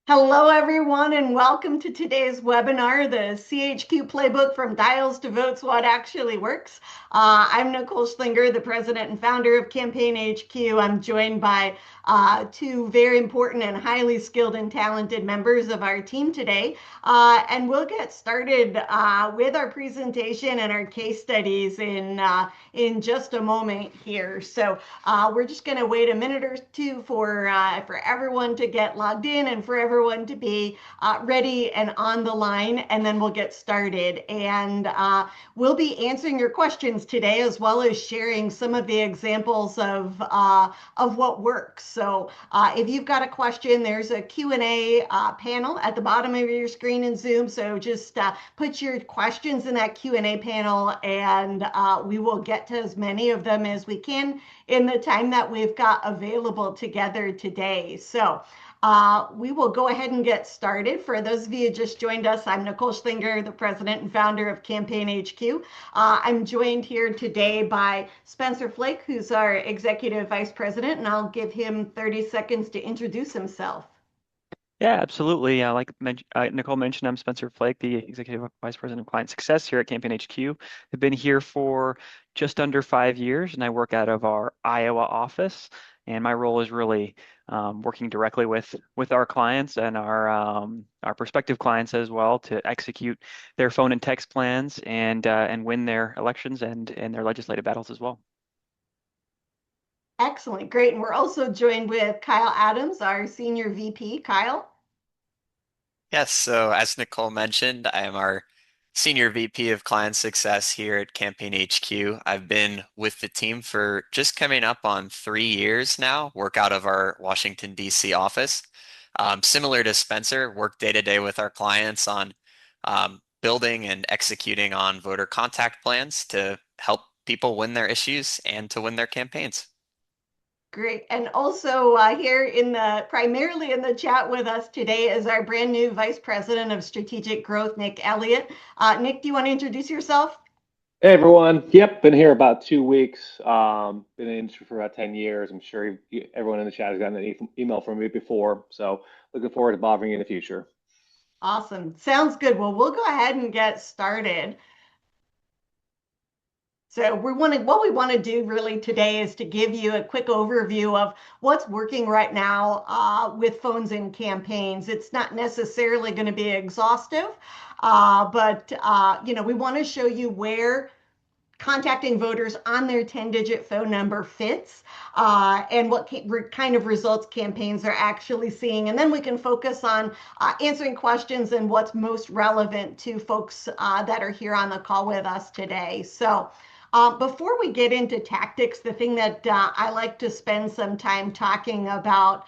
Hello, everyone, and welcome to today's webinar, the CHQ Playbook from Dials to Votes, What Actually Works. I'm Nicole Schlinger, the president and founder of CampaignHQ. I'm joined by two very important and highly skilled and talented members of our team today. And we'll get started with our presentation and our case studies in just a moment here. So we're just going to wait a minute or two for everyone to get logged in and for everyone to be ready and on the line, and then we'll get started. And we'll be answering your questions today, as well as sharing some of the examples of what works. So if you've got a question, there's a Q&A panel at the bottom of your screen in Zoom. So just put your questions in that Q&A panel, and we will get to as many of them as we can in the time that we've got available together today. So we will go ahead and get started. For those of you who just joined us, I'm Nicole Schlinger, the president and founder of CampaignHQ. I'm joined here today by Spencer Flake, who's our executive vice president, and I'll give him 30 seconds to introduce himself. Yeah, absolutely. Like Nicole mentioned, I'm Spencer Flake, the Executive Vice President of Client Success here at CampaignHQ. I've been here for just under 5 years, and I work out of our Iowa office. And my role is really working directly with our clients and our prospective clients as well to execute their phone and text plans and win their elections and their legislative battles as well. Excellent, great. And we're also joined with Kyle Adams, our senior VP. Kyle? Yes, so as Nicole mentioned, I am our Senior VP of Client Success here at CampaignHQ. I've been with the team for just coming up on 3 years now, work out of our Washington, D.C. office. Similar to Spencer, work day to day with our clients on building and executing on voter contact plans to help people win their issues and to win their campaigns. Great. And also here primarily in the chat with us today is our brand new Vice President of Strategic Growth, Nick Elliott. Nick, do you want to introduce yourself? Hey everyone. Yep, been here about 2 weeks. Been in the industry for about 10 years. I'm sure everyone in the chat has gotten an email from me before. So looking forward to bothering you in the future. Awesome. Sounds good. Well, we'll go ahead and get started. So what we want to do really today is to give you a quick overview of what's working right now with phones and campaigns. It's not necessarily going to be exhaustive, but we want to show you where contacting voters on their 10-digit phone number fits and what kind of results campaigns are actually seeing. And then we can focus on answering questions and what's most relevant to folks that are here on the call with us today. So before we get into tactics, the thing that I like to spend some time talking about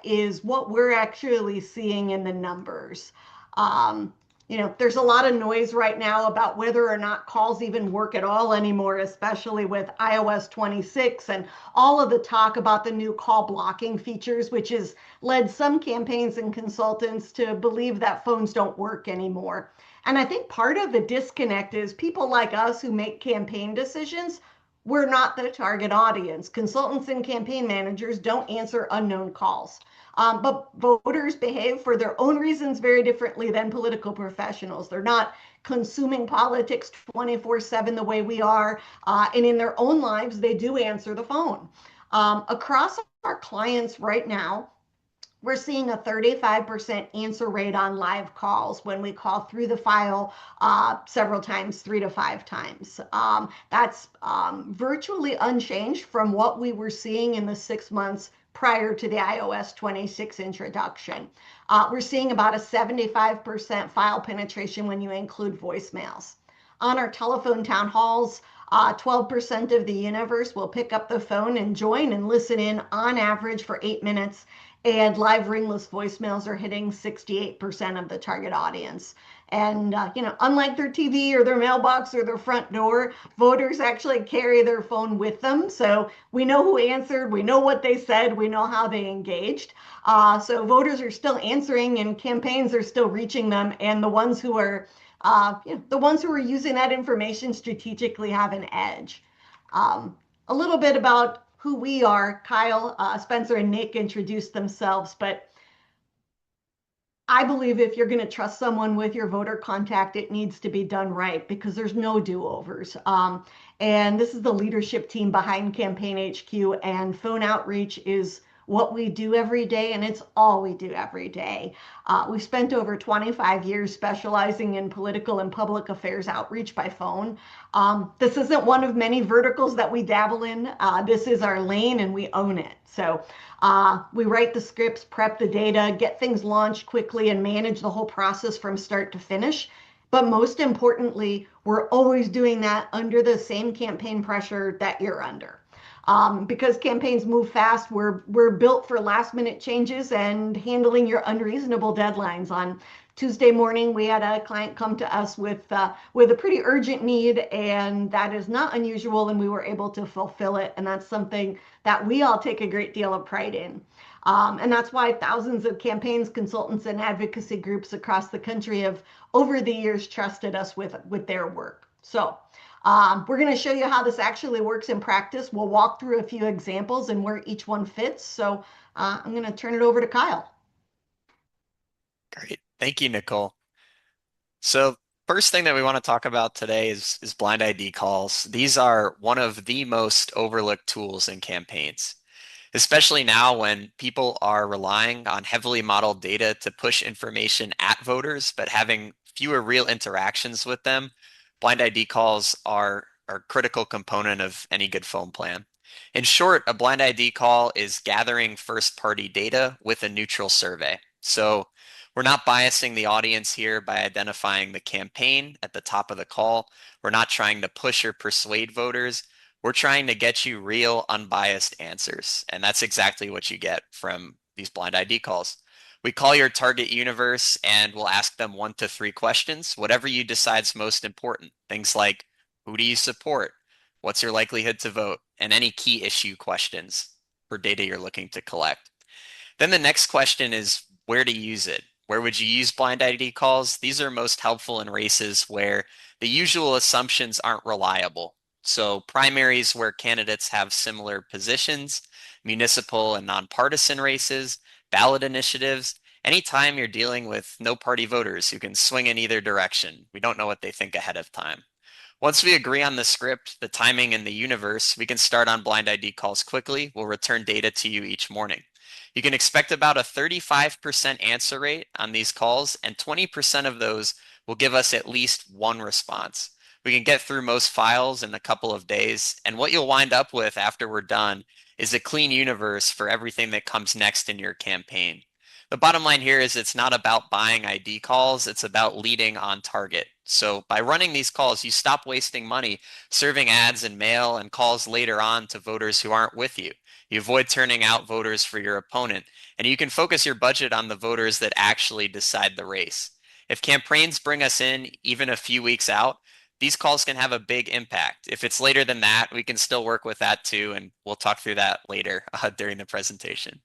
is what we're actually seeing in the numbers. There's a lot of noise right now about whether or not calls even work at all anymore, especially with iOS 26 and all of the talk about the new call blocking features, which has led some campaigns and consultants to believe that phones don't work anymore. And I think part of the disconnect is people like us who make campaign decisions, we're not the target audience. Consultants and campaign managers don't answer unknown calls. But voters behave for their own reasons very differently than political professionals. They're not consuming politics 24/7 the way we are. And in their own lives, they do answer the phone. Across our clients right now, we're seeing a 35% answer rate on live calls when we call through the file several times, 3 to 5 times. That's virtually unchanged from what we were seeing in the 6 months prior to the iOS 26 introduction. We're seeing about a 75% file penetration when you include voicemails. On our telephone town halls, 12% of the universe will pick up the phone and join and listen in on average for 8 minutes. And live ringless voicemails are hitting 68% of the target audience. And, unlike their TV or their mailbox or their front door, voters actually carry their phone with them. So we know who answered, we know what they said, we know how they engaged. So voters are still answering and campaigns are still reaching them. And the ones who are using that information strategically have an edge. A little bit about who we are. Kyle, Spencer, and Nick introduced themselves, but I believe if you're going to trust someone with your voter contact, it needs to be done right because there's no do-overs. And this is the leadership team behind Campaign HQ, and phone outreach is what we do every day, and it's all we do every day. We've spent over 25 years specializing in political and public affairs outreach by phone. This isn't one of many verticals that we dabble in. This is our lane, and we own it. So we write the scripts, prep the data, get things launched quickly, and manage the whole process from start to finish. But most importantly, we're always doing that under the same campaign pressure that you're under. Because campaigns move fast, we're built for last minute changes and handling your unreasonable deadlines. On Tuesday morning, we had a client come to us with a pretty urgent need, and that is not unusual, and we were able to fulfill it. And that's something that we all take a great deal of pride in. And that's why thousands of campaigns, consultants, and advocacy groups across the country have, over the years, trusted us with their work. So we're going to show you how this actually works in practice. We'll walk through a few examples and where each one fits. So I'm going to turn it over to Kyle. Great. Thank you, Nicole. So first thing that we want to talk about today is blind ID calls. These are one of the most overlooked tools in campaigns, especially now when people are relying on heavily modeled data to push information at voters, but having fewer real interactions with them. Blind ID calls are a critical component of any good phone plan. In short, a blind ID call is gathering first-party data with a neutral survey. So we're not biasing the audience here by identifying the campaign at the top of the call. We're not trying to push or persuade voters. We're trying to get you real, unbiased answers. And that's exactly what you get from these blind ID calls. We call your target universe and we'll ask them 1 to 3 questions, whatever you decide's most important. Things like, who do you support? What's your likelihood to vote? And any key issue questions for data you're looking to collect. Then the next question is where to use it. Where would you use blind ID calls? These are most helpful in races where the usual assumptions aren't reliable. So primaries where candidates have similar positions, municipal and nonpartisan races, ballot initiatives, anytime you're dealing with no party voters who can swing in either direction. We don't know what they think ahead of time. Once we agree on the script, the timing, and the universe, we can start on blind ID calls quickly. We'll return data to you each morning. You can expect about a 35% answer rate on these calls, and 20% of those will give us at least one response. We can get through most files in a couple of days, and what you'll wind up with after we're done is a clean universe for everything that comes next in your campaign. The bottom line here is it's not about buying ID calls, it's about leading on target. So by running these calls, you stop wasting money serving ads and mail and calls later on to voters who aren't with you. You avoid turning out voters for your opponent, and you can focus your budget on the voters that actually decide the race. If campaigns bring us in even a few weeks out, these calls can have a big impact. If it's later than that, we can still work with that too, and we'll talk through that later during the presentation.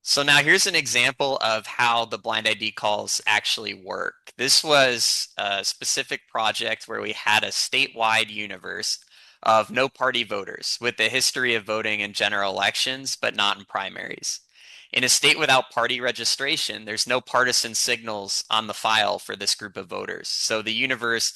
So now here's an example of how the blind ID calls actually work. This was a specific project where we had a statewide universe of no party voters with a history of voting in general elections, but not in primaries. In a state without party registration, there's no partisan signals on the file for this group of voters. So the universe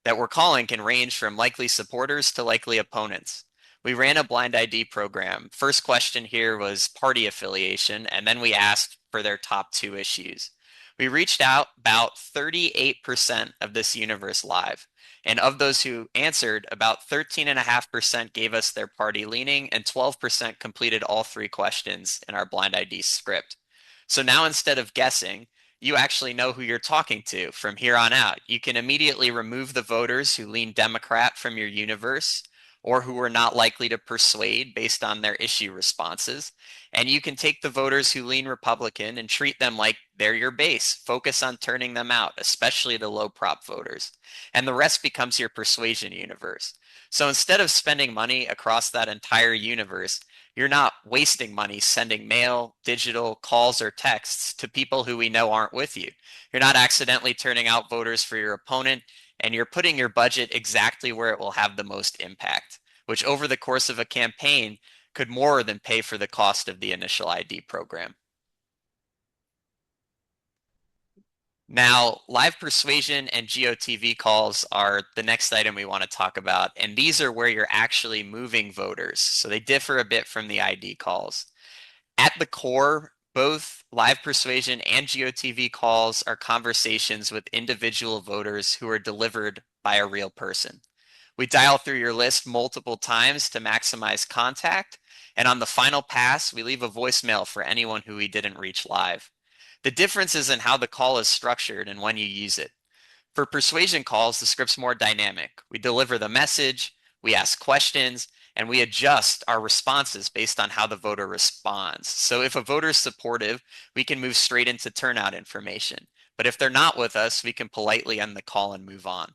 that we're calling can range from likely supporters to likely opponents. We ran a blind ID program. First question here was party affiliation, and then we asked for their top 2 issues. We reached out about 38% of this universe live. And of those who answered, about 13.5% gave us their party leaning and 12% completed all 3 questions in our blind ID script. So now instead of guessing, you actually know who you're talking to from here on out. You can immediately remove the voters who lean Democrat from your universe or who are not likely to persuade based on their issue responses. And you can take the voters who lean Republican and treat them like they're your base. Focus on turning them out, especially the low prop voters. And the rest becomes your persuasion universe. So instead of spending money across that entire universe, you're not wasting money sending mail, digital, calls, or texts to people who we know aren't with you. You're not accidentally turning out voters for your opponent, and you're putting your budget exactly where it will have the most impact, which over the course of a campaign could more than pay for the cost of the initial ID program. Now, live persuasion and GOTV calls are the next item we want to talk about, and these are where you're actually moving voters, so they differ a bit from the ID calls. At the core, both live persuasion and GOTV calls are conversations with individual voters who are delivered by a real person. We dial through your list multiple times to maximize contact, and on the final pass, we leave a voicemail for anyone who we didn't reach live. The difference is in how the call is structured and when you use it. For persuasion calls, the script's more dynamic. We deliver the message, we ask questions, and we adjust our responses based on how the voter responds. So if a voter is supportive, we can move straight into turnout information. But if they're not with us, we can politely end the call and move on.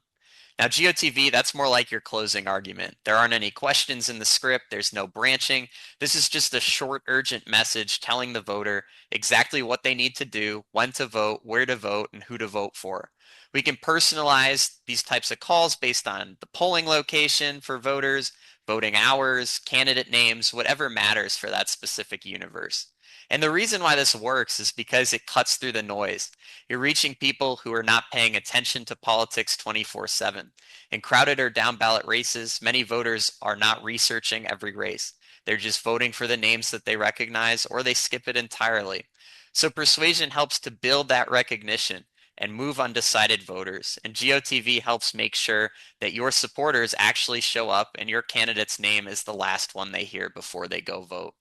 Now, GOTV, that's more like your closing argument. There aren't any questions in the script. There's no branching. This is just a short, urgent message telling the voter exactly what they need to do, when to vote, where to vote, and who to vote for. We can personalize these types of calls based on the polling location for voters, voting hours, candidate names, whatever matters for that specific universe. And the reason why this works is because it cuts through the noise. You're reaching people who are not paying attention to politics 24/7. In crowded or down ballot races, many voters are not researching every race. They're just voting for the names that they recognize, or they skip it entirely. So persuasion helps to build that recognition and move undecided voters. And GOTV helps make sure that your supporters actually show up and your candidate's name is the last one they hear before they go vote.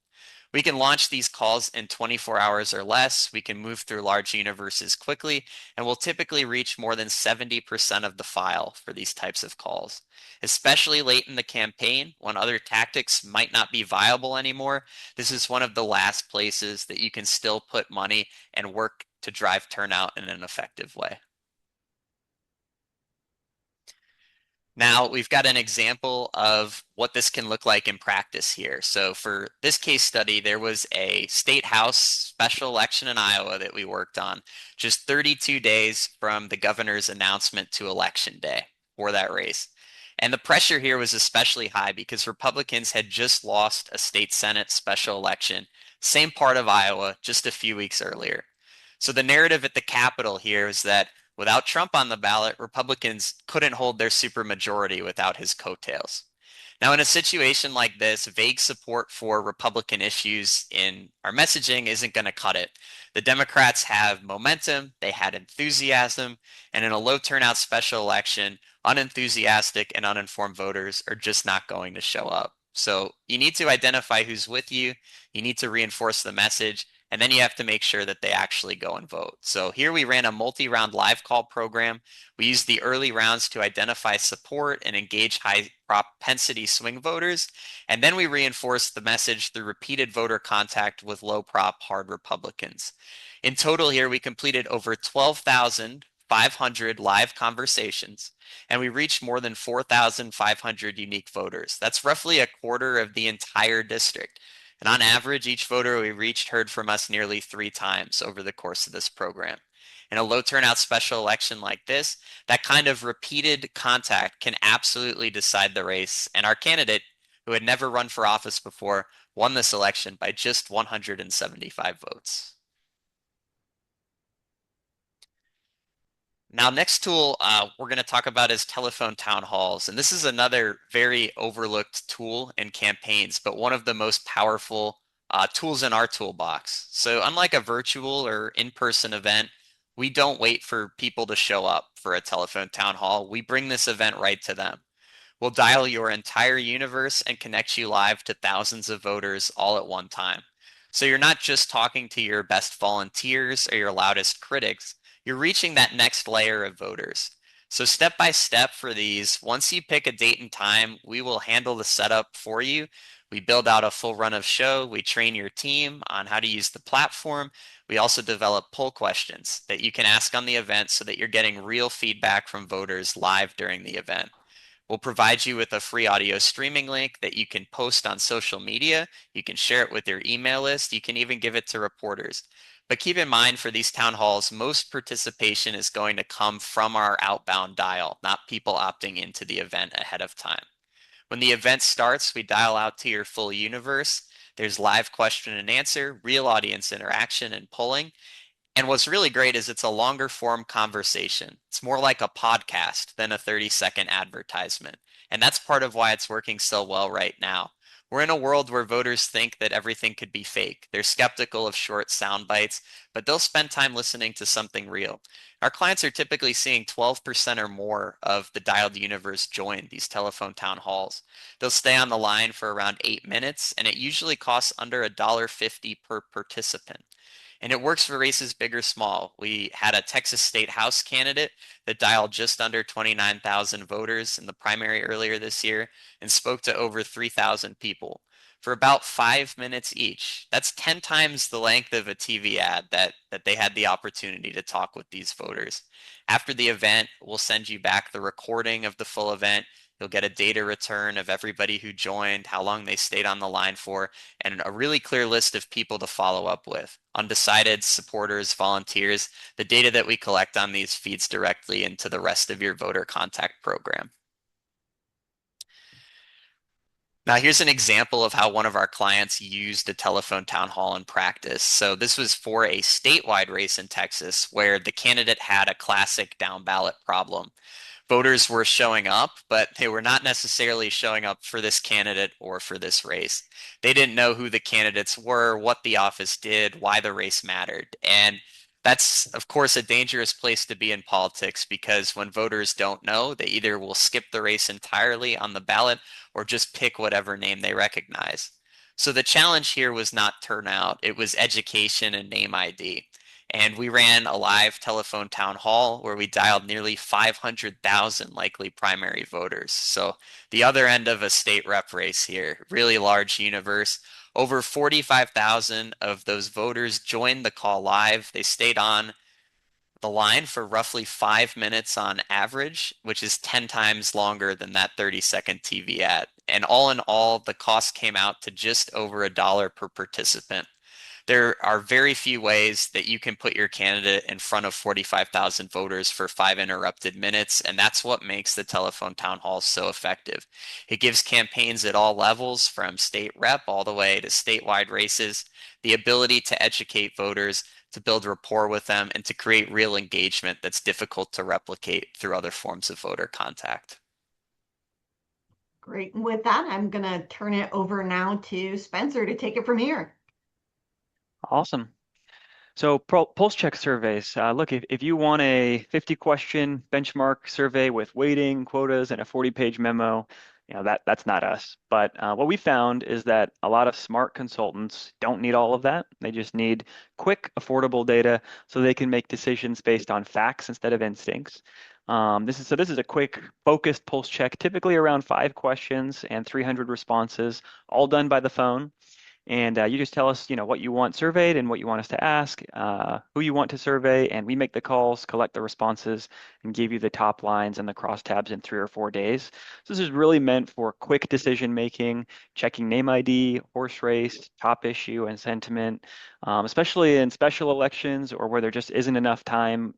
We can launch these calls in 24 hours or less. We can move through large universes quickly, and we'll typically reach more than 70% of the file for these types of calls. Especially late in the campaign, when other tactics might not be viable anymore, this is one of the last places that you can still put money and work to drive turnout in an effective way. Now we've got an example of what this can look like in practice here. So for this case study, there was a state house special election in Iowa that we worked on just 32 days from the governor's announcement to election day for that race. And the pressure here was especially high because Republicans had just lost a state Senate special election, same part of Iowa, just a few weeks earlier. So the narrative at the Capitol here is that without Trump on the ballot, Republicans couldn't hold their supermajority without his coattails. Now, in a situation like this, vague support for Republican issues in our messaging isn't going to cut it. The Democrats have momentum, they had enthusiasm, and in a low turnout special election, unenthusiastic and uninformed voters are just not going to show up. So you need to identify who's with you, you need to reinforce the message, and then you have to make sure that they actually go and vote. So here we ran a multi-round live call program. We used the early rounds to identify support and engage high propensity swing voters. And then we reinforced the message through repeated voter contact with low prop hard Republicans. In total here, we completed over 12,500 live conversations, and we reached more than 4,500 unique voters. That's roughly a quarter of the entire district. And on average, each voter we reached heard from us nearly 3 times over the course of this program. In a low turnout special election like this, that kind of repeated contact can absolutely decide the race. And our candidate, who had never run for office before, won this election by just 175 votes. Now, next tool we're going to talk about is telephone town halls. And this is another very overlooked tool in campaigns, but one of the most powerful tools in our toolbox. So unlike a virtual or in-person event, we don't wait for people to show up for a telephone town hall. We bring this event right to them. We'll dial your entire universe and connect you live to thousands of voters all at one time. So you're not just talking to your best volunteers or your loudest critics, you're reaching that next layer of voters. So step by step for these, once you pick a date and time, we will handle the setup for you. We build out a full run of show. We train your team on how to use the platform. We also develop poll questions that you can ask on the event so that you're getting real feedback from voters live during the event. We'll provide you with a free audio streaming link that you can post on social media. You can share it with your email list. You can even give it to reporters. But keep in mind for these town halls, most participation is going to come from our outbound dial, not people opting into the event ahead of time. When the event starts, we dial out to your full universe. There's live question and answer, real audience interaction and polling. And what's really great is it's a longer form conversation. It's more like a podcast than a 30-second advertisement. And that's part of why it's working so well right now. We're in a world where voters think that everything could be fake. They're skeptical of short sound bites, but they'll spend time listening to something real. Our clients are typically seeing 12% or more of the dialed universe join these telephone town halls. They'll stay on the line for around 8 minutes, and it usually costs under $1.50 per participant. And it works for races big or small. We had a Texas State House candidate that dialed just under 29,000 voters in the primary earlier this year and spoke to over 3,000 people for about 5 minutes each. That's 10 times the length of a TV ad that they had the opportunity to talk with these voters. After the event, we'll send you back the recording of the full event. You'll get a data return of everybody who joined, how long they stayed on the line for, and a really clear list of people to follow up with. Undecided, supporters, volunteers. The data that we collect on these feeds directly into the rest of your voter contact program. Now, here's an example of how one of our clients used a telephone town hall in practice. So this was for a statewide race in Texas where the candidate had a classic down ballot problem. Voters were showing up, but they were not necessarily showing up for this candidate or for this race. They didn't know who the candidates were, what the office did, why the race mattered. And that's, of course, a dangerous place to be in politics because when voters don't know, they either will skip the race entirely on the ballot or just pick whatever name they recognize. So the challenge here was not turnout, it was education and name ID. And we ran a live telephone town hall where we dialed nearly 500,000 likely primary voters. So the other end of a state rep race here, really large universe. Over 45,000 of those voters joined the call live. They stayed on the line for roughly 5 minutes on average, which is 10 times longer than that 30-second TV ad. And all in all, the cost came out to just over $1 per participant. There are very few ways that you can put your candidate in front of 45,000 voters for 5 uninterrupted minutes, and that's what makes the telephone town halls so effective. It gives campaigns at all levels, from state rep all the way to statewide races, the ability to educate voters, to build rapport with them, and to create real engagement that's difficult to replicate through other forms of voter contact. Great. And with that, I'm going to turn it over now to Spencer to take it from here. Awesome. So pulse check surveys. Look, if you want a 50-question benchmark survey with weighting, quotas, and a 40-page memo, that's not us. But what we found is that a lot of smart consultants don't need all of that. They just need quick, affordable data so they can make decisions based on facts instead of instincts. This is a quick, focused pulse check, typically around 5 questions and 300 responses, all done by the phone. And you just tell us, what you want surveyed and what you want us to ask, who you want to survey, and we make the calls, collect the responses, and give you the top lines and the crosstabs in 3 or 4 days. So this is really meant for quick decision making, checking name ID, horse race, top issue, and sentiment, especially in special elections or where there just isn't enough time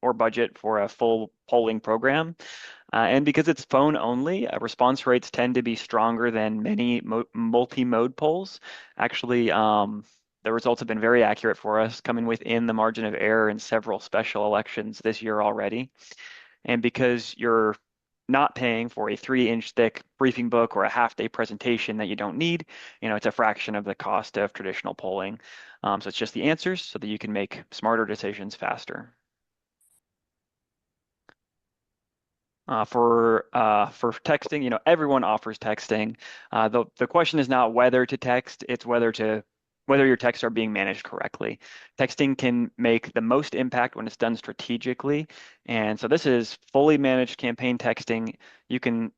or budget for a full polling program. And because it's phone only, response rates tend to be stronger than many multi-mode polls. Actually, the results have been very accurate for us, coming within the margin of error in several special elections this year already. And because you're not paying for a 3-inch thick briefing book or a half-day presentation that you don't need, it's a fraction of the cost of traditional polling. So it's just the answers so that you can make smarter decisions faster. For texting, everyone offers texting. The question is not whether to text, it's whether your texts are being managed correctly. Texting can make the most impact when it's done strategically. And so this is fully managed campaign texting. You can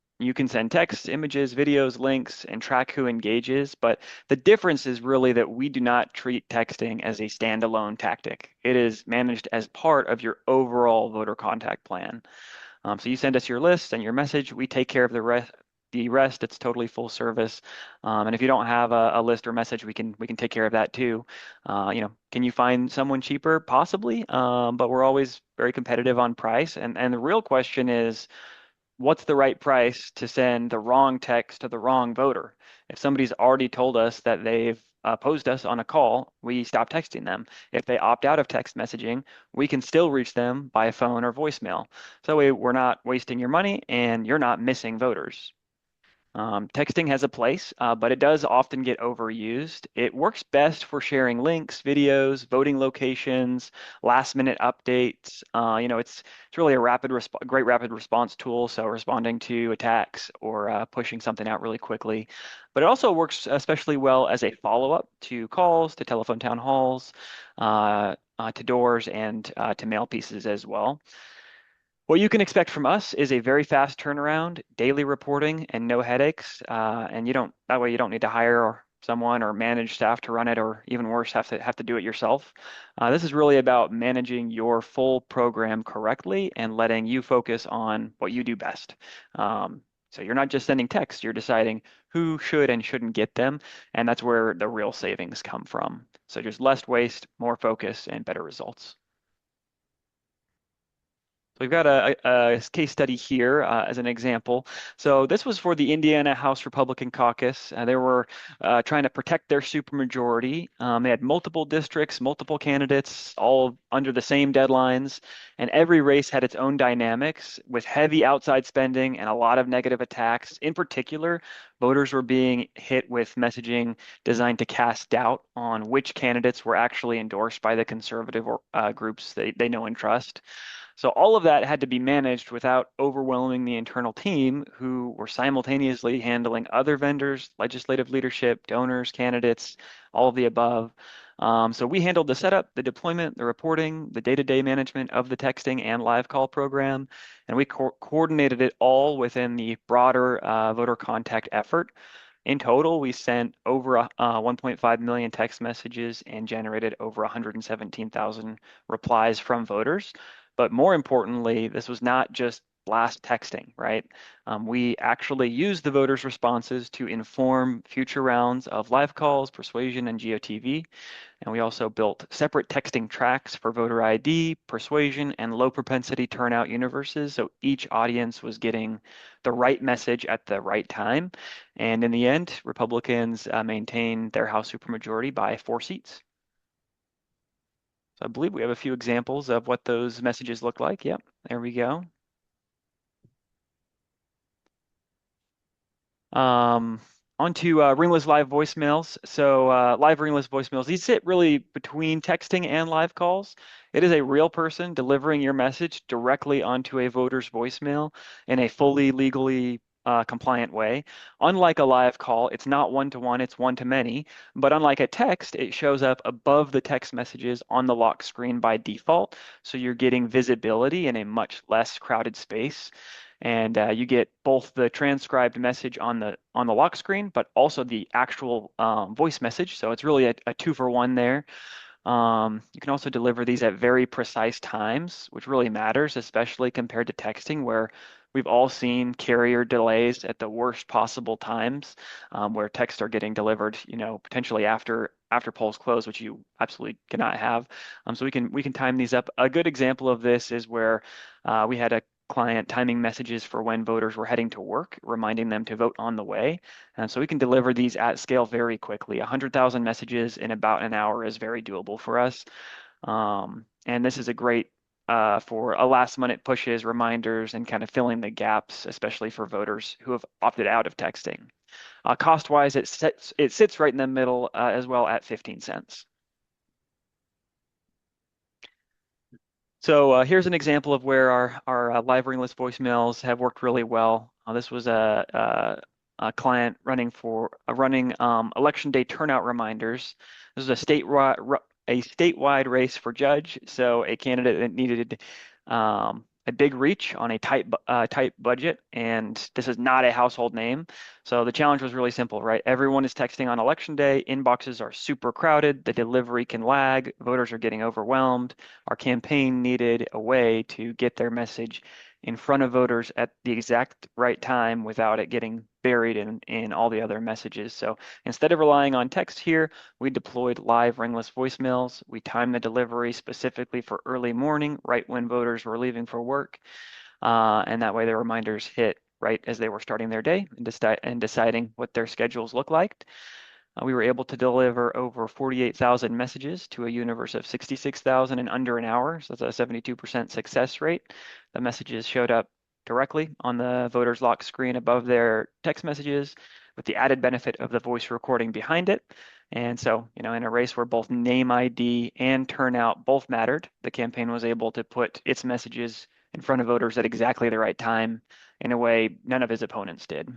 send texts, images, videos, links, and track who engages. But the difference is really that we do not treat texting as a standalone tactic. It is managed as part of your overall voter contact plan. So you send us your list and your message. We take care of the rest. It's totally full service. And if you don't have a list or message, we can take care of that too. Can you find someone cheaper? Possibly. But we're always very competitive on price. And the real question is, what's the right price to send the wrong text to the wrong voter? If somebody's already told us that they've opposed us on a call, we stop texting them. If they opt out of text messaging, we can still reach them by phone or voicemail. So we're not wasting your money and you're not missing voters. Texting has a place, but it does often get overused. It works best for sharing links, videos, voting locations, last-minute updates. It's really a great rapid response tool. So responding to attacks or pushing something out really quickly. But it also works especially well as a follow-up to calls, to telephone town halls, to doors, and to mail pieces as well. What you can expect from us is a very fast turnaround, daily reporting, and no headaches. And that way you don't need to hire someone or manage staff to run it, or even worse, have to do it yourself. This is really about managing your full program correctly and letting you focus on what you do best. So you're not just sending texts, you're deciding who should and shouldn't get them, and that's where the real savings come from. So just less waste, more focus, and better results. So we've got a case study here as an example. So this was for the Indiana House Republican Caucus. They were trying to protect their supermajority. They had multiple districts, multiple candidates, all under the same deadlines, and every race had its own dynamics with heavy outside spending and a lot of negative attacks. In particular, voters were being hit with messaging designed to cast doubt on which candidates were actually endorsed by the conservative groups they know and trust. So all of that had to be managed without overwhelming the internal team who were simultaneously handling other vendors, legislative leadership, donors, candidates, all of the above. So we handled the setup, the deployment, the reporting, the day-to-day management of the texting and live call program, and we coordinated it all within the broader voter contact effort. In total, we sent over 1.5 million text messages and generated over 117,000 replies from voters. But more importantly, this was not just blast texting, right? We actually used the voters' responses to inform future rounds of live calls, persuasion, and GOTV. And we also built separate texting tracks for voter ID, persuasion, and low propensity turnout universes. So each audience was getting the right message at the right time. And in the end, Republicans maintained their House supermajority by 4 seats. So I believe we have a few examples of what those messages look like. Yep, there we go. Onto ringless live voicemails. So live ringless voicemails, these sit really between texting and live calls. It is a real person delivering your message directly onto a voter's voicemail in a fully legally compliant way. Unlike a live call, it's not one-to-one, it's one-to-many. But unlike a text, it shows up above the text messages on the lock screen by default. So you're getting visibility in a much less crowded space. And you get both the transcribed message on the lock screen, but also the actual voice message. So it's really a 2-for-1 there. You can also deliver these at very precise times, which really matters, especially compared to texting, where we've all seen carrier delays at the worst possible times, where texts are getting delivered, potentially after polls close, which you absolutely cannot have. So we can time these up. A good example of this is where we had a client timing messages for when voters were heading to work, reminding them to vote on the way. And so we can deliver these at scale very quickly. 100,000 messages in about an hour is very doable for us. And this is a great for a last minute pushes, reminders, and kind of filling the gaps, especially for voters who have opted out of texting. Cost-wise, it sits right in the middle as well at 15 cents. So here's an example of where our live ringless voicemails have worked really well. This was a client running election day turnout reminders. This is a statewide race for judge. So a candidate that needed a big reach on a tight budget, and this is not a household name. So the challenge was really simple, right? Everyone is texting on election day. Inboxes are super crowded. The delivery can lag. Voters are getting overwhelmed. Our campaign needed a way to get their message in front of voters at the exact right time without it getting buried in all the other messages. So instead of relying on text here, we deployed live ringless voicemails. We timed the delivery specifically for early morning, right when voters were leaving for work. And that way the reminders hit right as they were starting their day and deciding what their schedules look like. We were able to deliver over 48,000 messages to a universe of 66,000 in under an hour. So that's a 72% success rate. The messages showed up directly on the voter's lock screen above their text messages with the added benefit of the voice recording behind it. And so, in a race where both name ID and turnout both mattered, the campaign was able to put its messages in front of voters at exactly the right time in a way none of his opponents did.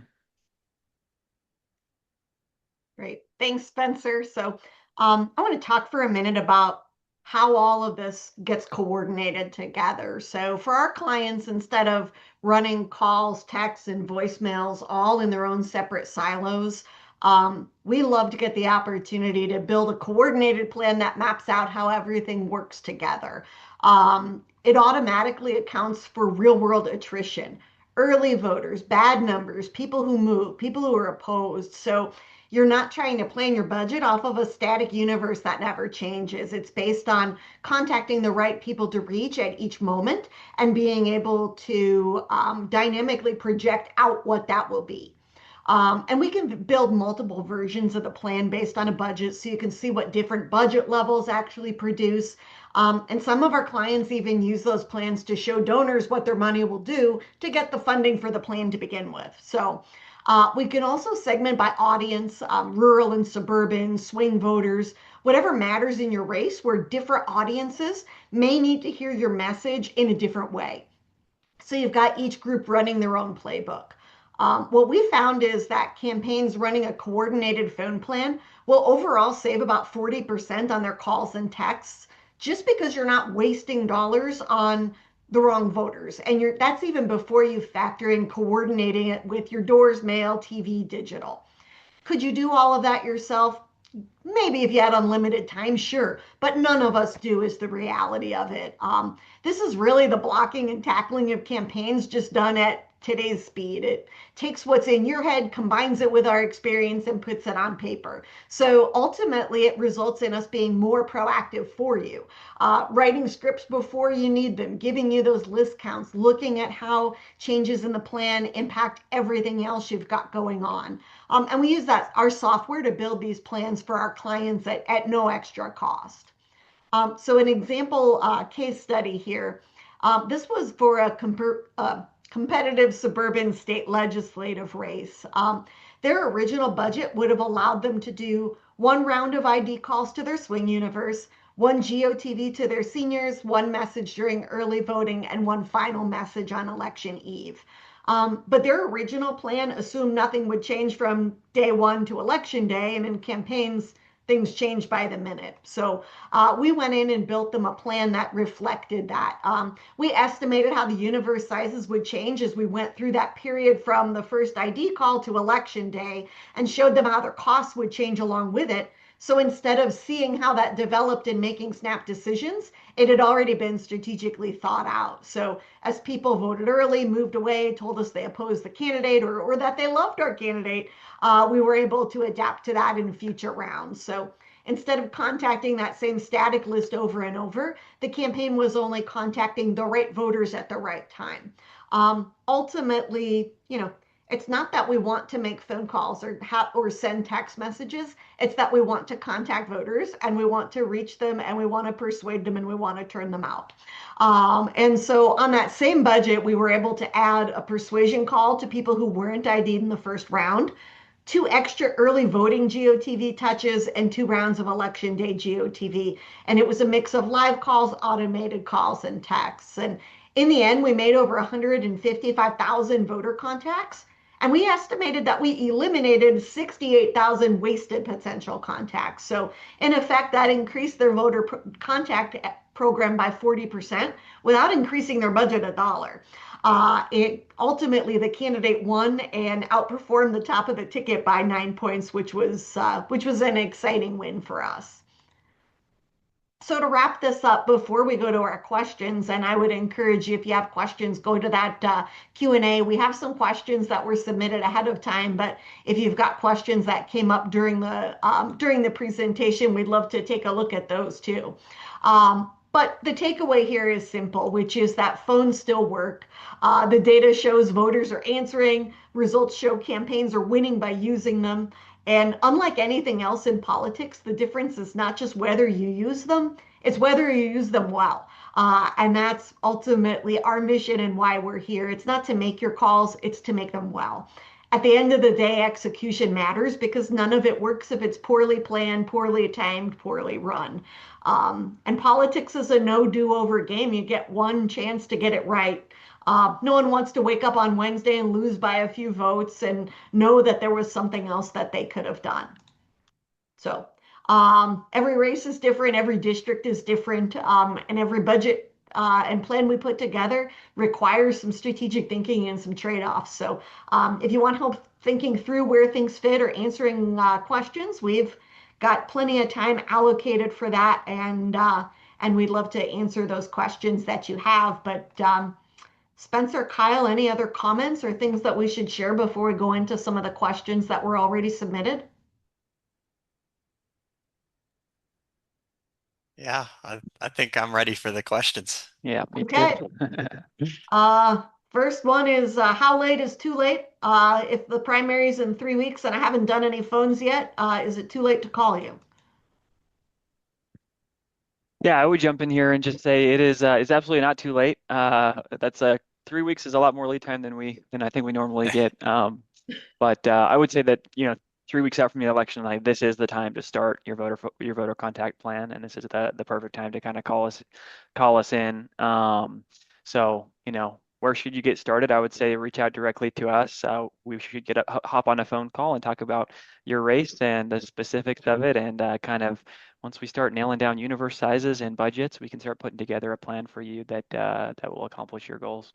Great. Thanks, Spencer. So I want to talk for a minute about how all of this gets coordinated together. So for our clients, instead of running calls, texts, and voicemails all in their own separate silos, we love to get the opportunity to build a coordinated plan that maps out how everything works together. It automatically accounts for real world attrition, early voters, bad numbers, people who move, people who are opposed. So you're not trying to plan your budget off of a static universe that never changes. It's based on contacting the right people to reach at each moment and being able to dynamically project out what that will be. And we can build multiple versions of the plan based on a budget so you can see what different budget levels actually produce. And some of our clients even use those plans to show donors what their money will do to get the funding for the plan to begin with. So we can also segment by audience, rural and suburban, swing voters, whatever matters in your race, where different audiences may need to hear your message in a different way. So you've got each group running their own playbook. What we found is that campaigns running a coordinated phone plan will overall save about 40% on their calls and texts, just because you're not wasting dollars on the wrong voters. And that's even before you factor in coordinating it with your doors, mail, TV, digital. Could you do all of that yourself? Maybe if you had unlimited time, sure, but none of us do is the reality of it. This is really the blocking and tackling of campaigns just done at today's speed. It takes what's in your head, combines it with our experience, and puts it on paper. So ultimately, it results in us being more proactive for you, writing scripts before you need them, giving you those list counts, looking at how changes in the plan impact everything else you've got going on. And we use our software to build these plans for our clients at no extra cost. So an example case study here. This was for a competitive suburban state legislative race. Their original budget would have allowed them to do one round of ID calls to their swing universe, one GOTV to their seniors, one message during early voting, and one final message on election eve. But their original plan assumed nothing would change from day one to election day, and in campaigns, things change by the minute. So we went in and built them a plan that reflected that. We estimated how the universe sizes would change as we went through that period from the first ID call to election day, and showed them how their costs would change along with it. So instead of seeing how that developed and making snap decisions, it had already been strategically thought out. So as people voted early, moved away, told us they opposed the candidate or that they loved our candidate, we were able to adapt to that in future rounds. So instead of contacting that same static list over and over, the campaign was only contacting the right voters at the right time. Ultimately, it's not that we want to make phone calls or send text messages. It's that we want to contact voters, and we want to reach them, and we want to persuade them, and we want to turn them out. And so on that same budget, we were able to add a persuasion call to people who weren't ID'd in the first round, 2 extra early voting GOTV touches, and 2 rounds of election day GOTV. And it was a mix of live calls, automated calls, and texts. And in the end, we made over 155,000 voter contacts. And we estimated that we eliminated 68,000 wasted potential contacts. So in effect, that increased their voter contact program by 40% without increasing their budget $1. Ultimately, the candidate won and outperformed the top of the ticket by 9 points, which was an exciting win for us. So to wrap this up, before we go to our questions, and I would encourage you, if you have questions, go to that Q&A. We have some questions that were submitted ahead of time, but if you've got questions that came up during the presentation, we'd love to take a look at those too. But But the takeaway here is simple, which is that phones still work. The data shows voters are answering, results show campaigns are winning by using them. And unlike anything else in politics, the difference is not just whether you use them, it's whether you use them well. And that's ultimately our mission and why we're here. It's not to make your calls, it's to make them well. At the end of the day, execution matters because none of it works if it's poorly planned, poorly timed, poorly run. And politics is a no do-over game. You get one chance to get it right. No one wants to wake up on Wednesday and lose by a few votes and know that there was something else that they could have done. So every race is different, every district is different, and every budget and plan we put together requires some strategic thinking and some trade-offs. So if you want help thinking through where things fit or answering questions, we've got plenty of time allocated for that, and we'd love to answer those questions that you have. But Spencer, Kyle, any other comments or things that we should share before we go into some of the questions that were already submitted? Yeah, I think I'm ready for the questions. Yeah, me Okay. too. First one is how late is too late? If the primary is in 3 weeks and I haven't done any phones yet, is it too late to call you? Yeah, I would jump in here and just say it is it's absolutely not too late. That's 3 weeks is a lot more lead time than I think we normally get. But I would say that 3 weeks out from the election, like this is the time to start your voter contact plan, and this is the perfect time to kind of call us in. So where should you get started? I would say reach out directly to us. We should hop on a phone call and talk about your race and the specifics of it, and kind of once we start nailing down universe sizes and budgets, we can start putting together a plan for you that will accomplish your goals.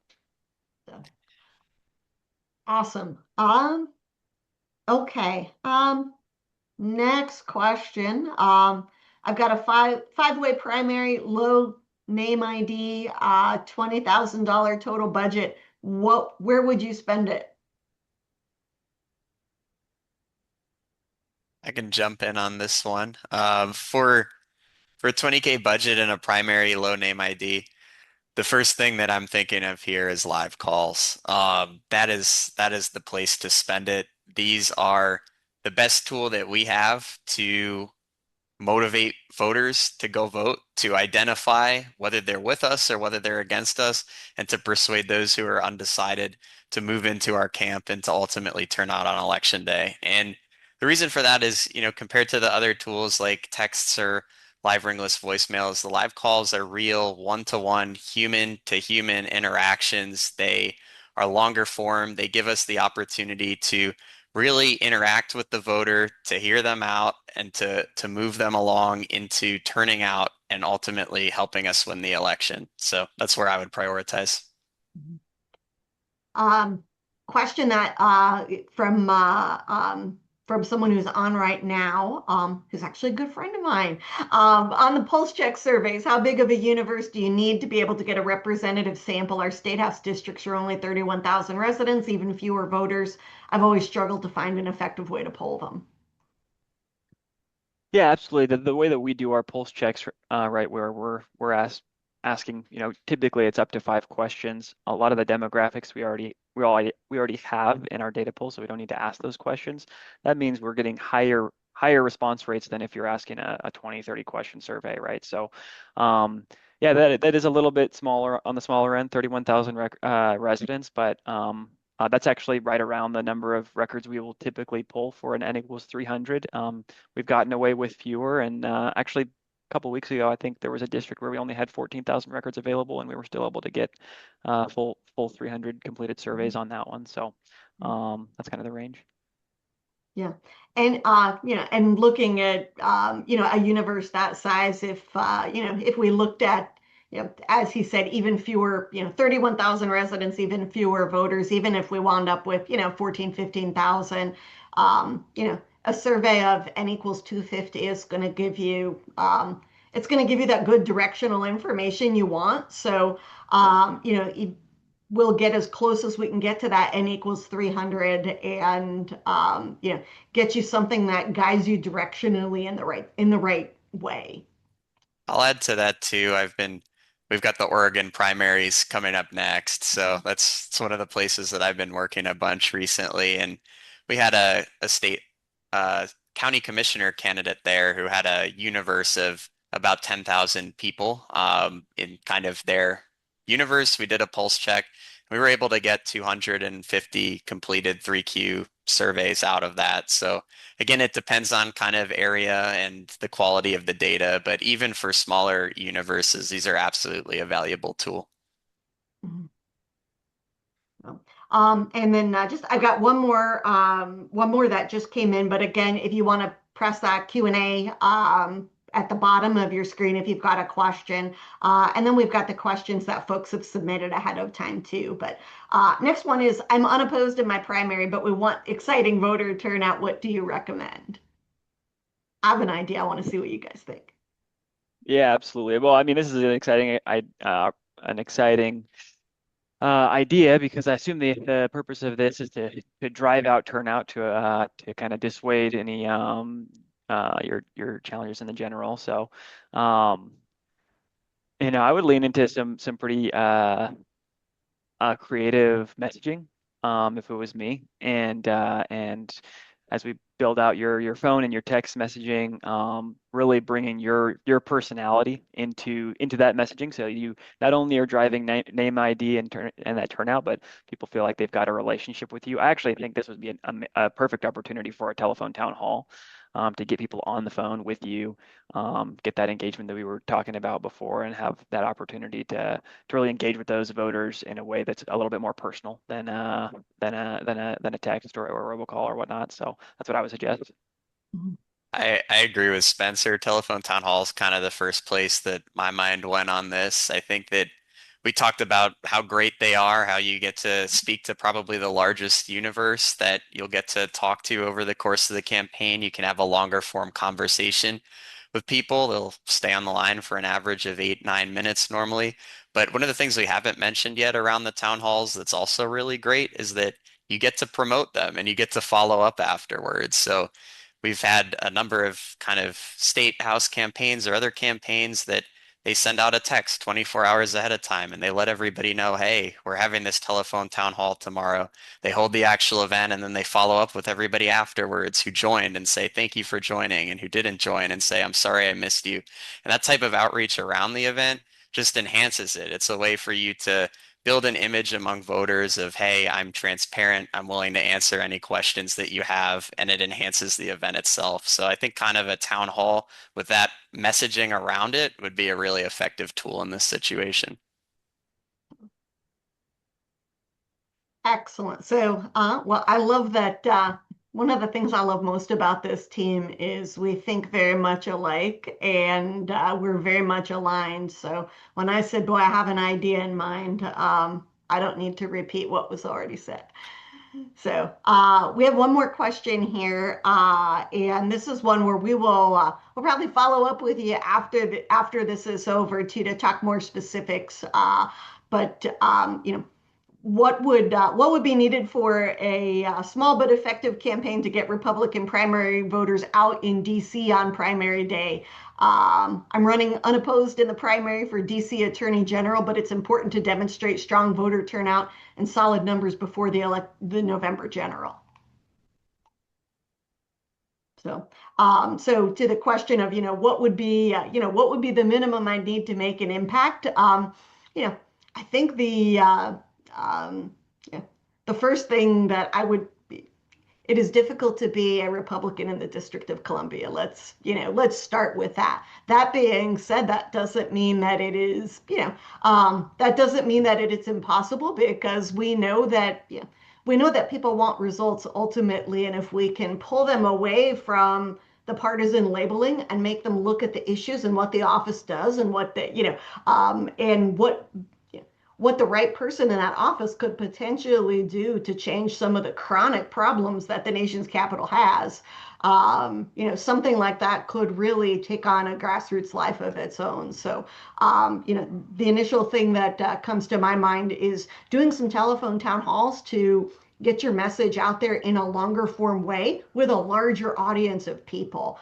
Awesome. Okay. Next question. I've got a five-way primary, low name ID, $20,000 total budget. Where would you spend it? I can jump in on this one. For a 20K budget and a primary low name ID, the first thing that I'm thinking of here is live calls. That is the place to spend it. These are the best tool that we have to motivate voters to go vote, to identify whether they're with us or whether they're against us, and to persuade those who are undecided to move into our camp and to ultimately turn out on election day. And the reason for that is, compared to the other tools like texts or live ringless voicemails, the live calls are real one-to-one, human-to-human interactions. They are longer form. They give us the opportunity to really interact with the voter, to hear them out, and to move them along into turning out and ultimately helping us win the election. So that's where I would prioritize. Question that from someone who's on right now, who's actually a good friend of mine. On the pulse check surveys, how big of a universe do you need to be able to get a representative sample? Our state house districts are only 31,000 residents, even fewer voters. I've always struggled to find an effective way to poll them. Yeah, absolutely. The way that we do our pulse checks, right, where we're asking, typically it's up to 5 questions. A lot of the demographics we already have in our data pool, so we don't need to ask those questions. That means we're getting higher response rates than if you're asking a 20, 30 question survey, right? So, yeah, that is a little bit smaller on the smaller end, 31,000 residents, but that's actually right around the number of records we will typically pull for an N equals 300. We've gotten away with fewer, and actually a couple weeks ago, I think there was a district where we only had 14,000 records available, and we were still able to get full 300 completed surveys on that one. So that's kind of the range. Yeah. And, and looking at, a universe that size, if we looked at, as he said, even fewer, 31,000 residents, even fewer voters, even if we wound up with, 14, 15,000, a survey of N equals 250 is going to give you, it's going to give you that good directional information you want. So, we'll get as close as we can get to that N equals 300 and, get you something that guides you directionally in the right way. I'll add to that too. We've got the Oregon primaries coming up next. So it's one of the places that I've been working a bunch recently. And we had a state uh, county commissioner candidate there who had a universe of about 10,000 people in kind of their universe. We did a pulse check. We were able to get 250 completed 3Q surveys out of that. So again, it depends on kind of area and the quality of the data, but even for smaller universes, these are absolutely a valuable tool. Mhm. And then I've got one more that just came in. But again, if you want to press that Q&A at the bottom of your screen, if you've got a question, and then we've got the questions that folks have submitted ahead of time too. But next one is, I'm unopposed in my primary, but we want exciting voter turnout. What do you recommend? I have an idea. I want to see what you guys think. Yeah, absolutely. Well, I mean, this is an exciting idea because I assume the purpose of this is to drive out turnout to kind of dissuade any your challengers in the general. So, um, I would lean into some pretty creative messaging if it was me, and as we build out your phone and your text messaging, really bringing your personality into that messaging, so you not only are driving name ID and that turnout, but people feel like they've got a relationship with you. I actually think this would be a perfect opportunity for a telephone town hall, to get people on the phone with you, get that engagement that we were talking about before, and have that opportunity to really engage with those voters in a way that's a little bit more personal than a text or a robocall or whatnot. So that's what I would suggest. Mhm. I agree with Spencer. Telephone town hall is kind of the first place that my mind went on this. I think that we talked about how great they are, how you get to speak to probably the largest universe that you'll get to talk to over the course of the campaign. You can have a longer form conversation with people. They'll stay on the line for an average of 8, 9 minutes normally. But one of the things we haven't mentioned yet around the town halls that's also really great is that you get to promote them and you get to follow up afterwards. So we've had a number of kind of state house campaigns or other campaigns that they send out a text 24 hours ahead of time and they let everybody know, hey, we're having this telephone town hall tomorrow. They hold the actual event and then they follow up with everybody afterwards who joined and say, thank you for joining, and who didn't join and say, I'm sorry I missed you. And that type of outreach around the event just enhances it. It's a way for you to build an image among voters of, hey, I'm transparent, I'm willing to answer any questions that you have, and it enhances the event itself. So I think kind of a town hall with that messaging around it would be a really effective tool in this situation. Excellent. So, well, I love that. One of the things I love most about this team is we think very much alike, and we're very much aligned. So when I said, boy, I have an idea in mind, I don't need to repeat what was already said. So we have one more question here, and this is one where we'll probably follow up with you after this is over to talk more specifics. But what would be needed for a small but effective campaign to get Republican primary voters out in DC on primary day? I'm running unopposed in the primary for DC Attorney General, but it's important to demonstrate strong voter turnout and solid numbers before the November general. So to the question of, what would be, what would be the minimum I need to make an impact? I think um, yeah, the first thing that it is difficult to be a Republican in the District of Columbia. Let's start with that. That being said, that doesn't mean that it is, that doesn't mean that it is impossible, because we know that people want results ultimately, and if we can pull them away from the partisan labeling and make them look at the issues and what the office does and and what the right person in that office could potentially do to change some of the chronic problems that the nation's capital has. Something like that could really take on a grassroots life of its own. So, the initial thing that comes to my mind is doing some telephone town halls to get your message out there in a longer form way with a larger audience of people.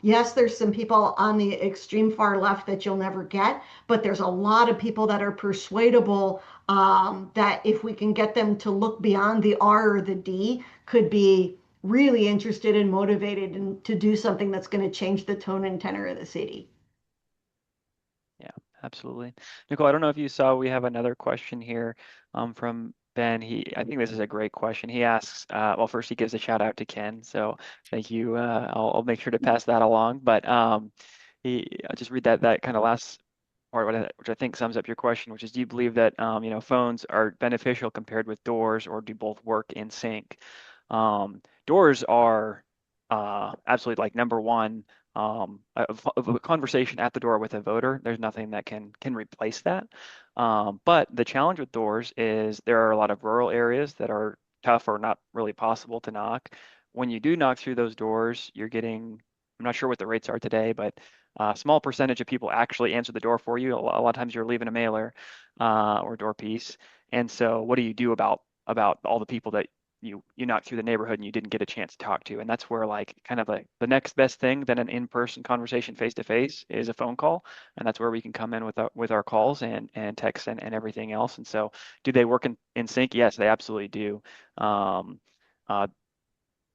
Yes, there's some people on the extreme far left that you'll never get, but there's a lot of people that are persuadable, that if we can get them to look beyond the R or the D, could be really interested and motivated and to do something that's going to change the tone and tenor of the city. Yeah, absolutely. Nicole, I don't know if you saw, we have another question here from Ben. I think this is a great question. He asks, well, first he gives a shout out to Ken, so thank you. I'll make sure to pass that along. But I'll just read that kind of last part, which I think sums up your question, which is, do you believe that phones are beneficial compared with doors, or do both work in sync? Doors are absolutely like number one. A conversation at the door with a voter, there's nothing that can replace that. But the challenge with doors is there are a lot of rural areas that are tough or not really possible to knock. When you do knock through those doors, you're getting, I'm not sure what the rates are today, but a small percentage of people actually answer the door for you. A lot of times you're leaving a mailer or door piece. And so what do you do about all the people that you knocked through the neighborhood and you didn't get a chance to talk to? And that's where like kind of the next best thing than an in-person conversation face to face is a phone call. And that's where we can come in with our calls and texts and everything else. And so do they work in sync? Yes, they absolutely do.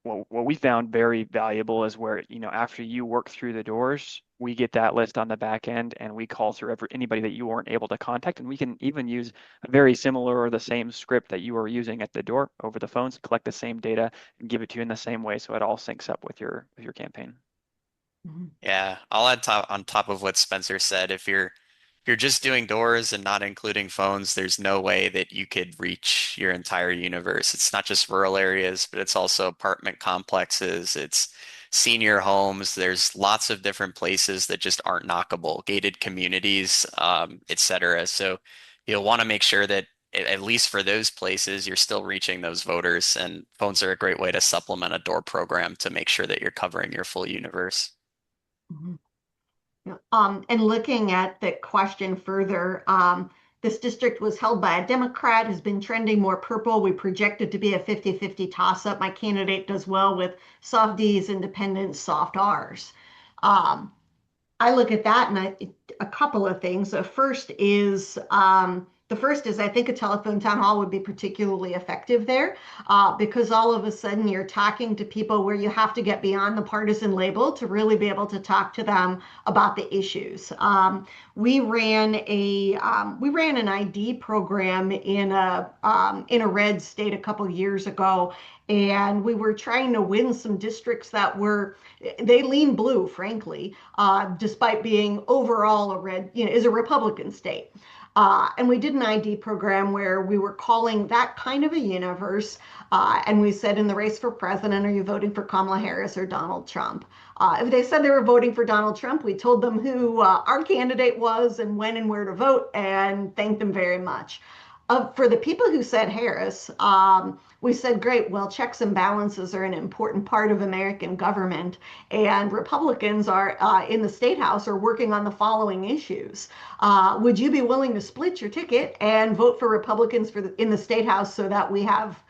What we found very valuable is where, after you work through the doors, we get that list on the back end and we call through anybody that you weren't able to contact. And we can even use a very similar or the same script that you were using at the door over the phones, collect the same data and give it to you in the same way. So it all syncs up with your campaign. Yeah, I'll add on top of what Spencer said. If you're just doing doors and not including phones, there's no way that you could reach your entire universe. It's not just rural areas, but it's also apartment complexes, it's senior homes. There's lots of different places that just aren't knockable, gated communities, et cetera. So you'll want to make sure that at least for those places, you're still reaching those voters, and phones are a great way to supplement a door program to make sure that you're covering your full universe. Mhm. Yeah. And looking at the question further, this district was held by a Democrat, has been trending more purple. We projected to be a 50-50 toss-up. My candidate does well with soft Ds, independents, soft Rs. I look at that and a couple of things. The first is I think a telephone town hall would be particularly effective there, because all of a sudden you're talking to people where you have to get beyond the partisan label to really be able to talk to them about the issues. We ran an ID program in a red state a couple years ago, and we were trying to win some districts they lean blue, frankly, despite being overall is a Republican state. And we did an ID program where we were calling that kind of a universe, and we said, in the race for president, are you voting for Kamala Harris or Donald Trump? If they said they were voting for Donald Trump, we told them who our candidate was and when and where to vote, and thanked them very much. For the people who said Harris, we said, great, well, checks and balances are an important part of American government, and Republicans are in the State House are working on the following issues. Would you be willing to split your ticket and vote for Republicans in the State House so that we have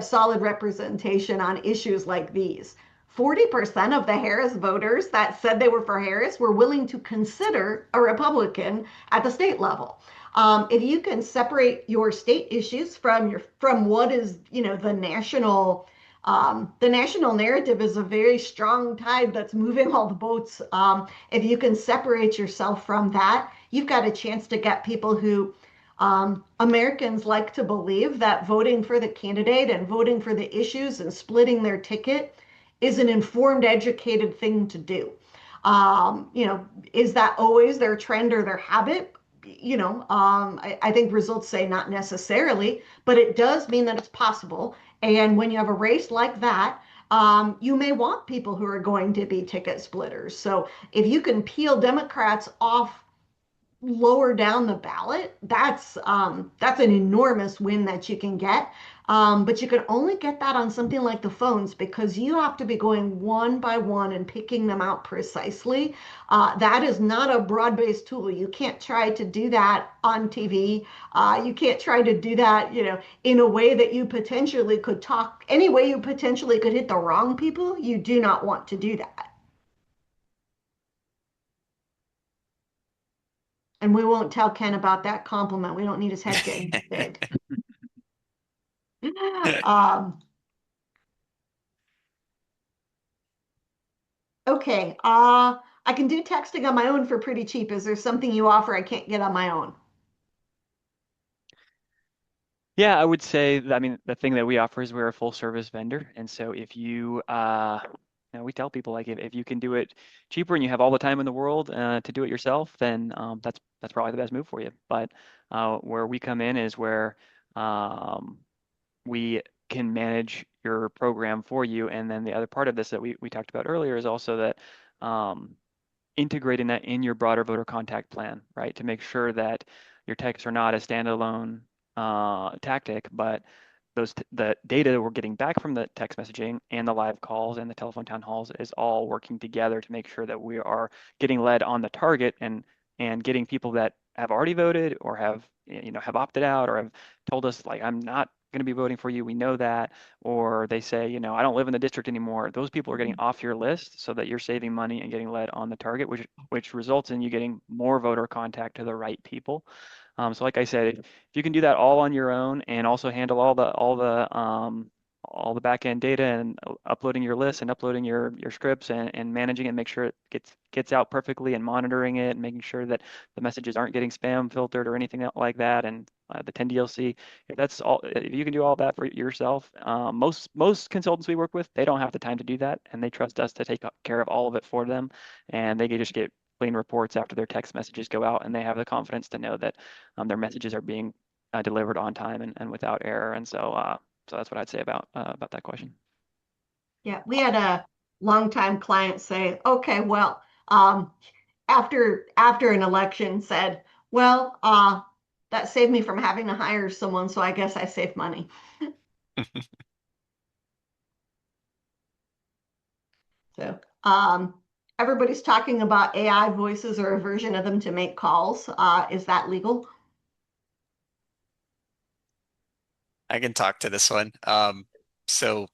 solid representation on issues like these? 40% of the Harris voters that said they were for Harris were willing to consider a Republican at the state level. If you can separate your state issues from what is, the national narrative is a very strong tide that's moving all the boats. If you can separate yourself from that, you've got a chance to get people who Americans like to believe that voting for the candidate and voting for the issues and splitting their ticket is an informed, educated thing to do. Is that always their trend or their habit? I think results say not necessarily, but it does mean that it's possible. And when you have a race like that, you may want people who are going to be ticket splitters. So if you can peel Democrats off lower down the ballot, that's an enormous win that you can get. But you can only get that on something like the phones because you have to be going one by one and picking them out precisely. That is not a broad-based tool. You can't try to do that on TV. You can't try to do that, in a way that you potentially could talk, any way you potentially could hit the wrong people. You do not want to do that. And we won't tell Ken about that compliment. We don't need his head getting too big. Um, okay. I can do texting on my own for pretty cheap. Is there something you offer I can't get on my own? Yeah, I would say that, I mean, the thing that we offer is we're a full service vendor. And so if we tell people like if you can do it cheaper and you have all the time in the world to do it yourself, then that's probably the best move for you. But where we come in is where we can manage your program for you. And then the other part of this that we talked about earlier is also that integrating that in your broader voter contact plan, right? To make sure that your texts are not a standalone tactic, but the data we're getting back from the text messaging and the live calls and the telephone town halls is all working together to make sure that we are getting led on the target and getting people that have already voted or have opted out or have told us like I'm not going to be voting for you. We know that, or they say, I don't live in the district anymore. Those people are getting off your list so that you're saving money and getting led on the target, which results in you getting more voter contact to the right people. So like I said, if you can do that all on your own and also handle all the back end data and uploading your lists and uploading your scripts and managing it, make sure it gets out perfectly and monitoring it and making sure that the messages aren't getting spam filtered or anything like that, and the 10 DLC. If you can do all that for yourself, most consultants we work with, they don't have the time to do that, and they trust us to take care of all of it for them, and they can just get clean reports after their text messages go out, and they have the confidence to know that their messages are being delivered on time and without error. And so that's what I'd say about that question. Yeah, we had a longtime client say, okay, well, after an election said, well, that saved me from having to hire someone, so I guess I saved money. So everybody's talking about AI voices or a version of them to make calls. Is that legal? I can talk to this one. So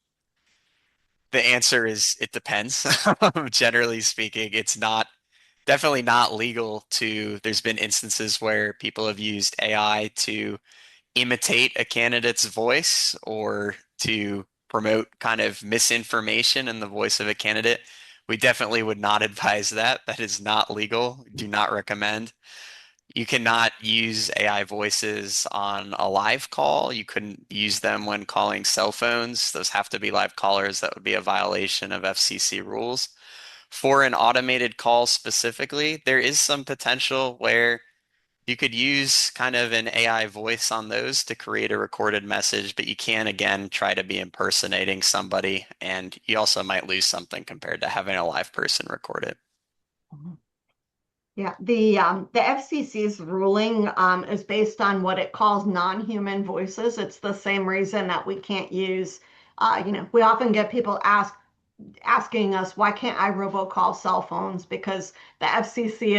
the answer is it depends. Generally speaking, it's definitely not legal there's been instances where people have used AI to imitate a candidate's voice or to promote kind of misinformation in the voice of a candidate. We definitely would not advise that. That is not legal. Do not recommend. You cannot use AI voices on a live call. You couldn't use them when calling cell phones. Those have to be live callers. That would be a violation of FCC rules. For an automated call specifically, there is some potential where you could use kind of an AI voice on those to create a recorded message, but you can again try to be impersonating somebody, and you also might lose something compared to having a live person record it. Yeah, the FCC's ruling is based on what it calls non-human voices. It's the same reason that we can't use, we often get people asking us, why can't I robocall cell phones? Because the FCC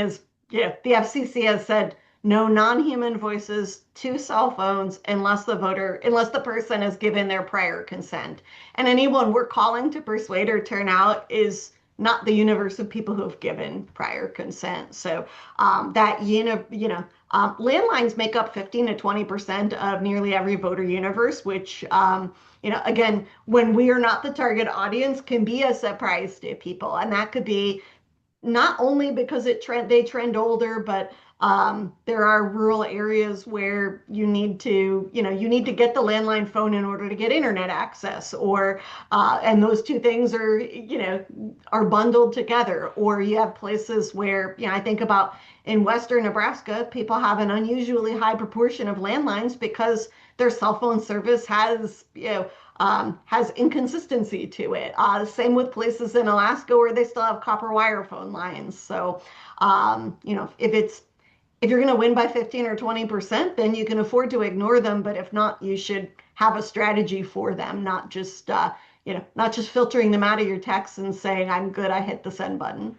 has said no non-human voices to cell phones unless the person has given their prior consent. And anyone we're calling to persuade or turn out is not the universe of people who have given prior consent. So landlines make up 15 to 20% of nearly every voter universe, which again, when we are not the target audience, can be a surprise to people, and that could be not only because they trend older, but there are rural areas where you need to get the landline phone in order to get internet access, or and those two things are bundled together. Or you have places where I think about in western Nebraska, people have an unusually high proportion of landlines because their cell phone service has inconsistency to it. Same with places in Alaska where they still have copper wire phone lines. So, if you're going to win by 15 or 20%, then you can afford to ignore them. But if not, you should have a strategy for them, not just not just filtering them out of your text and saying, I'm good, I hit the send button.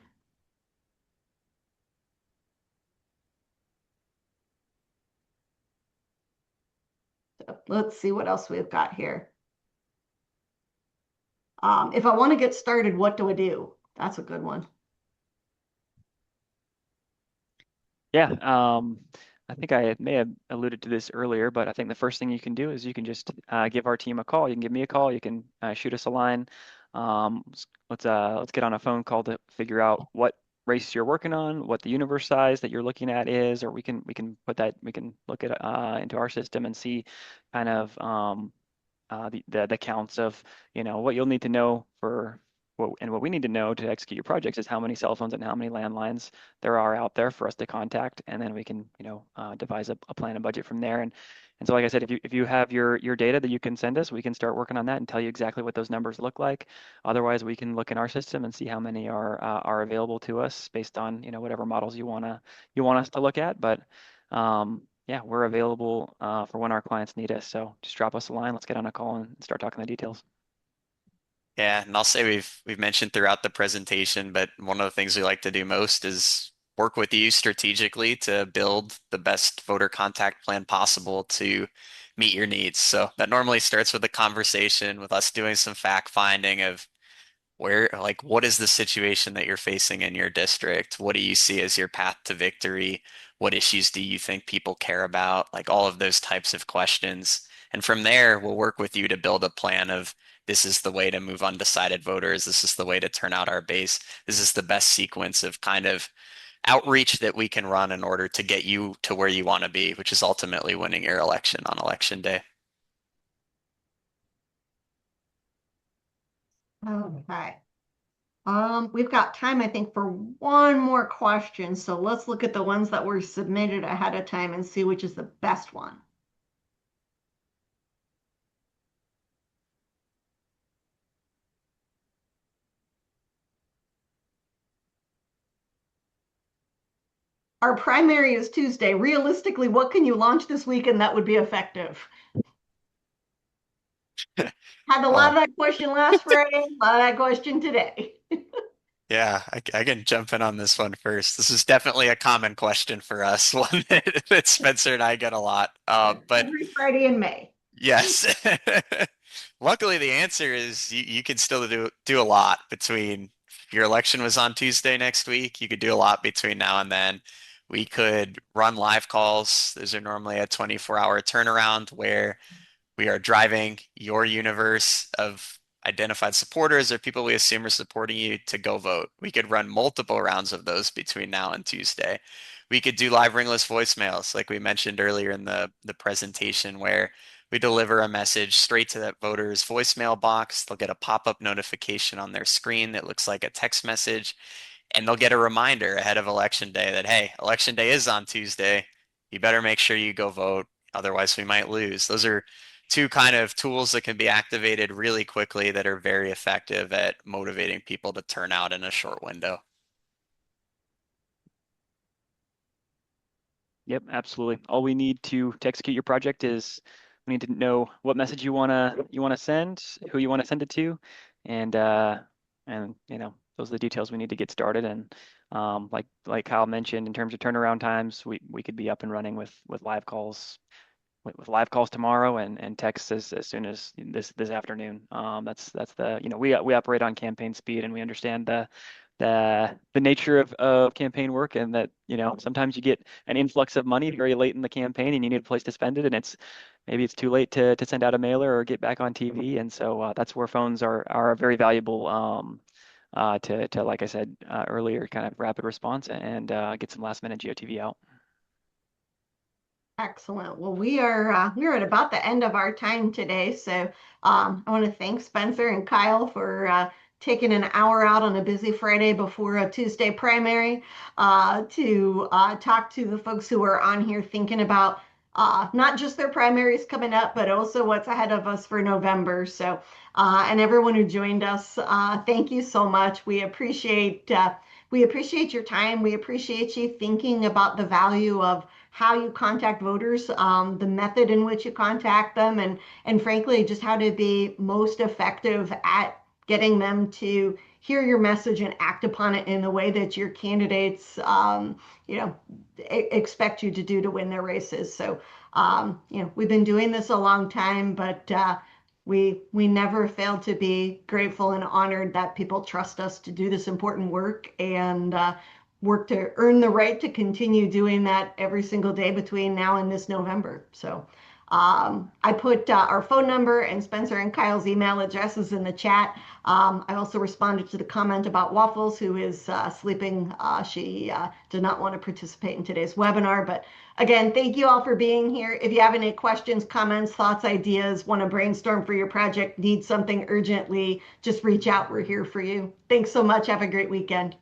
So let's see what else we've got here. If I want to get started, what do I do? That's a good one. Yeah, I think I may have alluded to this earlier, but I think the first thing you can do is you can just give our team a call. You can give me a call. You can shoot us a line. Let's get on a phone call to figure out what race you're working on, what the universe size that you're looking at is, or we can look at into our system and see kind of the counts of what you'll need to know for what we need to know to execute your projects is how many cell phones and how many landlines there are out there for us to contact, and then we can devise a plan and budget from there. And so like I said, if you have your data that you can send us, we can start working on that and tell you exactly what those numbers look like. Otherwise, we can look in our system and see how many are available to us based on whatever models you want us to look at. But yeah, we're available for when our clients need us. So just drop us a line. Let's get on a call and start talking the details. Yeah, and I'll say we've mentioned throughout the presentation, but one of the things we like to do most is work with you strategically to build the best voter contact plan possible to meet your needs. So that normally starts with a conversation with us doing some fact finding of what is the situation that you're facing in your district? What do you see as your path to victory? What issues do you think people care about? Like all of those types of questions. And from there, we'll work with you to build a plan of this is the way to move undecided voters. This is the way to turn out our base. This is the best sequence of kind of outreach that we can run in order to get you to where you want to be, which is ultimately winning your election on election day. Okay. We've got time, I think, for one more question. So let's look at the ones that were submitted ahead of time and see which is the best one. Our primary is Tuesday. Realistically, what can you launch this weekend that would be effective? Had a lot of that question last Friday, a lot of that question today. Yeah, I can jump in on this one first. This is definitely a common question for us, one that Spencer and I get a lot. But Every Friday in May. yes, luckily the answer is you can still do a lot between if your election was on Tuesday next week. You could do a lot between now and then. We could run live calls. Those are normally a 24-hour turnaround where we are driving your universe of identified supporters or people we assume are supporting you to go vote. We could run multiple rounds of those between now and Tuesday. We could do live ringless voicemails, like we mentioned earlier in the presentation, where we deliver a message straight to that voter's voicemail box. They'll get a pop-up notification on their screen that looks like a text message, and they'll get a reminder ahead of election day that, hey, election day is on Tuesday. You better make sure you go vote, otherwise we might lose. Those are two kind of tools that can be activated really quickly that are very effective at motivating people to turn out in a short window. Yep, absolutely. All we need to execute your project is we need to know what message you wanna send, who you want to send it to, and those are the details we need to get started. And like Kyle mentioned, in terms of turnaround times, we could be up and running with live calls tomorrow and texts as soon as this afternoon. That's the we operate on campaign speed, and we understand the nature of campaign work, and that sometimes you get an influx of money very late in the campaign and you need a place to spend it, and maybe it's too late to send out a mailer or get back on TV. And so that's where phones are very valuable to like I said earlier, kind of rapid response and get some last minute GOTV out. Excellent. Well, we're at about the end of our time today, so I want to thank Spencer and Kyle for taking an hour out on a busy Friday before a Tuesday primary to talk to the folks who are on here thinking about not just their primaries coming up, but also what's ahead of us for November. So, and everyone who joined us, thank you so much. We appreciate we appreciate your time. We appreciate you thinking about the value of how you contact voters, the method in which you contact them, and frankly, just how to be most effective at getting them to hear your message and act upon it in the way that your candidates, you know, expect you to do to win their races. So, you know, we've been doing this a long time, but we never fail to be grateful and honored that people trust us to do this important work and work to earn the right to continue doing that every single day between now and this November. So I put our phone number and Spencer and Kyle's email addresses in the chat. I also responded to the comment about Waffles, who is sleeping. She did not want to participate in today's webinar. But again, thank you all for being here. If you have any questions, comments, thoughts, ideas, want to brainstorm for your project, need something urgently, just reach out. We're here for you. Thanks so much. Have a great weekend.